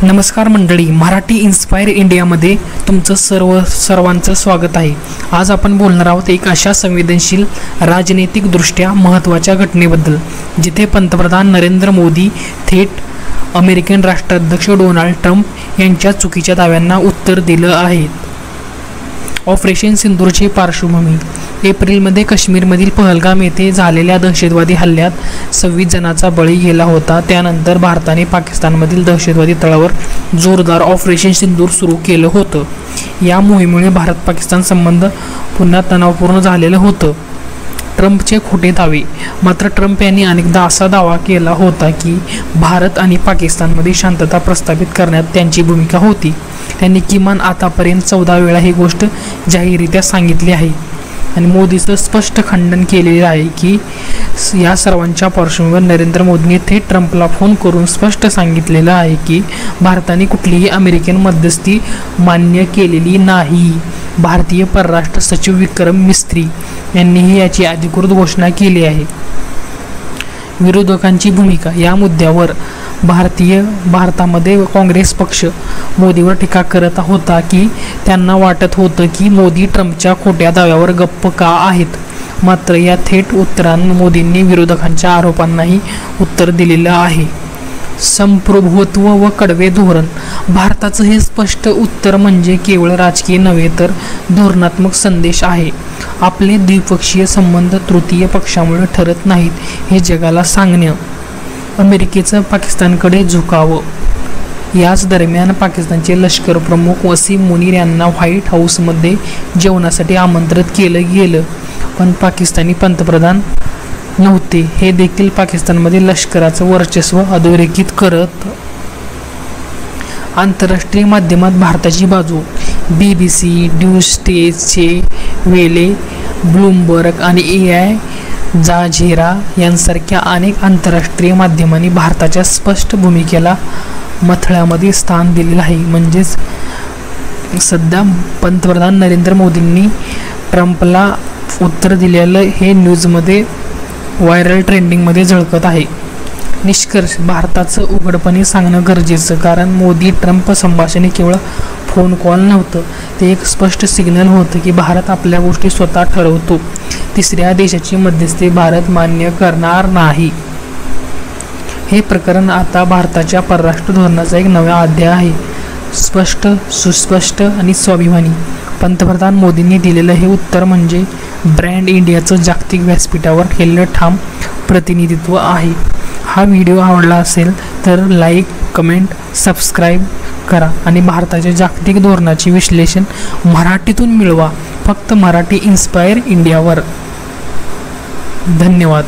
नमस्कार मंडळी, मराठी इन्स्पायर इंडियामध्ये तुमचं सर्वांचं स्वागत आहे। आज आपण बोलणार आहोत एक अशा संवेदनशील राजनैतिकदृष्ट्या महत्त्वाच्या घटनेबद्दल जिथे पंतप्रधान नरेंद्र मोदी थेट अमेरिकन राष्ट्राध्यक्ष डोनाल्ड ट्रम्प यांच्या चुकीच्या दाव्यांना उत्तर दिलं आहे। ऑपरेशन सिंदूरची पार्श्वभूमी। एप्रिलमध्ये काश्मीरमधील पहलगाम येथे झालेल्या दहशतवादी हल्ल्यात 26 जणांचा बळी गेला होता। त्यानंतर भारताने पाकिस्तानमधील दहशतवादी तळावर जोरदार ऑपरेशन सिंदूर सुरू केलं होतं। या मोहिमेमुळे भारत पाकिस्तान संबंध पुन्हा तणावपूर्ण झालेलं होतं। ट्रम्पचे खोटे दावे। मात्र ट्रम्प यांनी अनेकदा असा दावा केला होता की भारत आणि पाकिस्तानमध्ये शांतता प्रस्थापित करण्यात त्यांची भूमिका होती। त्यांनी किमान आतापर्यंत 14 वेळा ही गोष्ट जाहीररित्या सांगितली आहे आणि मोदीचं स्पष्ट खंडन केलेले आहे की या सर्वांच्या पार्श्वभूमीवर नरेंद्र मोदींनी थेट ट्रम्पला फोन करून स्पष्ट सांगितलेलं आहे की भारताने कुठलीही अमेरिकन मध्यस्थी मान्य केलेली नाही। भारतीय परराष्ट्र सचिव विक्रम मिस्त्री यांनीही याची अधिकृत घोषणा केली आहे। विरोधकांची भूमिका। या मुद्द्यावर भारतामध्ये काँग्रेस पक्ष मोदीवर टीका करत होता की त्यांना वाटत होतं की मोदी ट्रम्पच्या खोट्या दाव्यावर गप्प का आहेत। मात्र या थेट उत्तरांनी मोदींनी विरोधकांच्या आरोपांनाही उत्तर दिलेलं आहे। संप्रभुत्व व कडवे धोरण। भारताचं हे स्पष्ट उत्तर म्हणजे केवळ राजकीय नव्हे तर धोरणात्मक संदेश आहे। आपले द्विपक्षीय संबंध तृतीय पक्षामुळे ठरत नाहीत हे जगाला सांगणं। अमेरिकेचं पाकिस्तानकडे झुकावं। याच दरम्यान पाकिस्तानचे लष्कर प्रमुख वसीम मुनीर यांना व्हाईट हाऊसमध्ये जेवणासाठी आमंत्रित केलं गेलं, पण पाकिस्तानी पंतप्रधान नव्हते। हे देखील पाकिस्तानमध्ये लष्कराचं वर्चस्व अधोरेखित करत। आंतरराष्ट्रीय माध्यमात भारताची बाजू। BBC, ड्यूस्टेचे वेले, ब्लूमबर्ग आणि AI जाझेरा यांसारख्या अनेक आंतरराष्ट्रीय माध्यमांनी भारताच्या स्पष्ट भूमिकेला मथळ्यामध्ये स्थान दिलेलं आहे। म्हणजेच सध्या पंतप्रधान नरेंद्र मोदींनी ट्रम्पला उत्तर दिलेलं हे न्यूजमध्ये व्हायरल ट्रेंडिंगमध्ये झळकत आहे। निष्कर्ष। भारताचं उघडपणे सांगणं गरजेचं, कारण मोदी ट्रम्प संभाषण केवळ फोन कॉल नव्हतं, ते एक स्पष्ट सिग्नल होतं की भारत आपल्या गोष्टी स्वतः ठरवतो। तिसऱ्या देशाची मध्यस्थी भारत मान्य करणार नाही। हे प्रकरण आता भारताच्या परराष्ट्र धोरणाचा एक नवा अध्याय आहे। स्पष्ट, सुस्पष्ट आणि स्वाभिमानी। पंतप्रधान मोदींनी दिलेलं हे उत्तर म्हणजे ब्रँड इंडियाचं जागतिक व्यासपीठावर केलेलं ठाम प्रतिनिधित्व आहे। हा व्हिडिओ आवडला असेल तर लाईक, कमेंट, सबस्क्राईब करा आणि भारताच्या जागतिक धोरणाचे विश्लेषण मराठीतून मिळवा, फक्त मराठी इन्स्पायर इंडियावर। धन्यवाद।